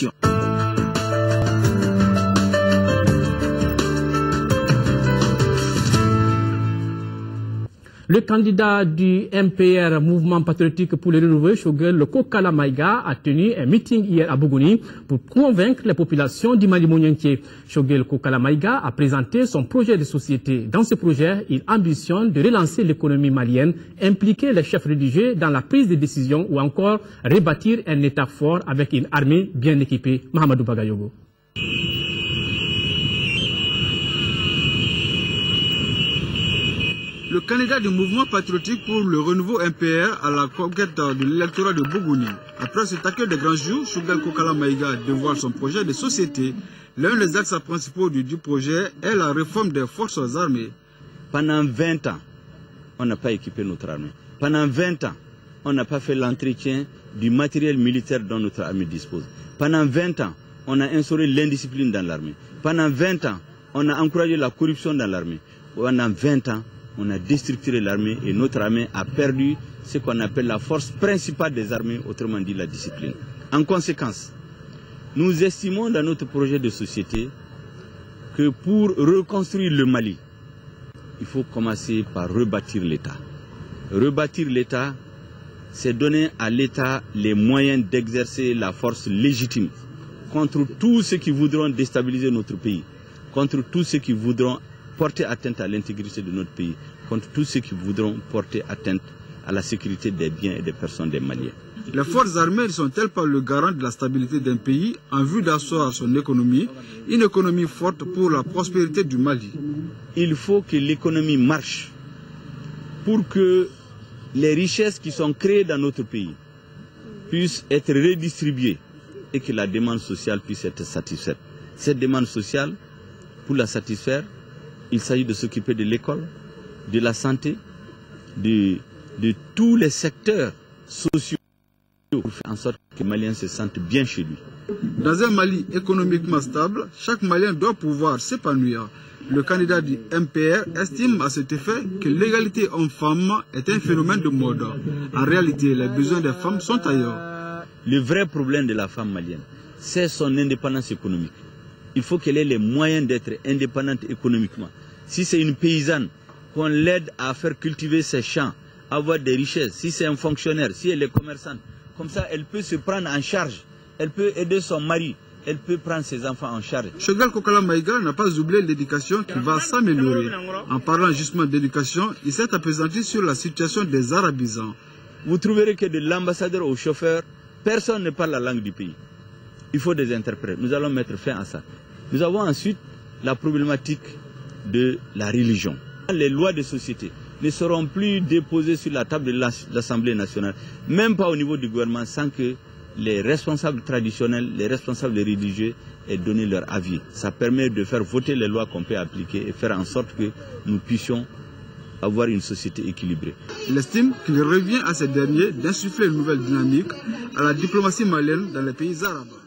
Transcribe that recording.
question. Le candidat du MPR, Mouvement Patriotique pour le Renouveau, Choguel Kokala Maïga, a tenu un meeting hier à Bougouni pour convaincre les populations du Mali Mounienké. Choguel Kokala Maïga a présenté son projet de société. Dans ce projet, il ambitionne de relancer l'économie malienne, impliquer les chefs religieux dans la prise de décision ou encore rebâtir un État fort avec une armée bien équipée. Mahamadou Bagayogo. Le candidat du mouvement patriotique pour le renouveau MPR à la conquête de l'électorat de Bougouni. Après cet accueil de grands jours, Choguel Kokala Maïga dévoile son projet de société. L'un des axes principaux du projet est la réforme des forces armées. Pendant 20 ans, on n'a pas équipé notre armée. Pendant 20 ans, on n'a pas fait l'entretien du matériel militaire dont notre armée dispose. Pendant 20 ans, on a instauré l'indiscipline dans l'armée. Pendant 20 ans, on a encouragé la corruption dans l'armée. Pendant 20 ans, on a déstructuré l'armée et notre armée a perdu ce qu'on appelle la force principale des armées, autrement dit la discipline. En conséquence, nous estimons dans notre projet de société que pour reconstruire le Mali, il faut commencer par rebâtir l'État. Rebâtir l'État, c'est donner à l'État les moyens d'exercer la force légitime contre tous ceux qui voudront déstabiliser notre pays, contre tous ceux qui voudront porter atteinte à l'intégrité de notre pays, contre tous ceux qui voudront porter atteinte à la sécurité des biens et des personnes des Maliens. Les forces armées ne sont-elles pas le garant de la stabilité d'un pays en vue d'asseoir son économie, une économie forte pour la prospérité du Mali? Il faut que l'économie marche pour que les richesses qui sont créées dans notre pays puissent être redistribuées et que la demande sociale puisse être satisfaite. Cette demande sociale, pour la satisfaire, il s'agit de s'occuper de l'école, de la santé, de tous les secteurs sociaux pour faire en sorte que les Maliens se sentent bien chez lui. Dans un Mali économiquement stable, chaque Malien doit pouvoir s'épanouir. Le candidat du MPR estime à cet effet que l'égalité homme-femme est un phénomène de mode. En réalité, les besoins des femmes sont ailleurs. Le vrai problème de la femme malienne, c'est son indépendance économique. Il faut qu'elle ait les moyens d'être indépendante économiquement. Si c'est une paysanne, qu'on l'aide à faire cultiver ses champs, avoir des richesses. Si c'est un fonctionnaire, si elle est commerçante, comme ça elle peut se prendre en charge. Elle peut aider son mari, elle peut prendre ses enfants en charge. Choguel Kokala Maïga n'a pas oublié l'éducation qui va s'améliorer. En parlant justement d'éducation, il s'est appesanti sur la situation des arabisants. Vous trouverez que de l'ambassadeur au chauffeur, personne ne parle la langue du pays. Il faut des interprètes. Nous allons mettre fin à ça. Nous avons ensuite la problématique de la religion. Les lois de société ne seront plus déposées sur la table de l'Assemblée nationale, même pas au niveau du gouvernement, sans que les responsables traditionnels, les responsables religieux aient donné leur avis. Ça permet de faire voter les lois qu'on peut appliquer et faire en sorte que nous puissions avoir une société équilibrée. Il estime qu'il revient à ces derniers d'insuffler une nouvelle dynamique à la diplomatie malienne dans les pays arabes.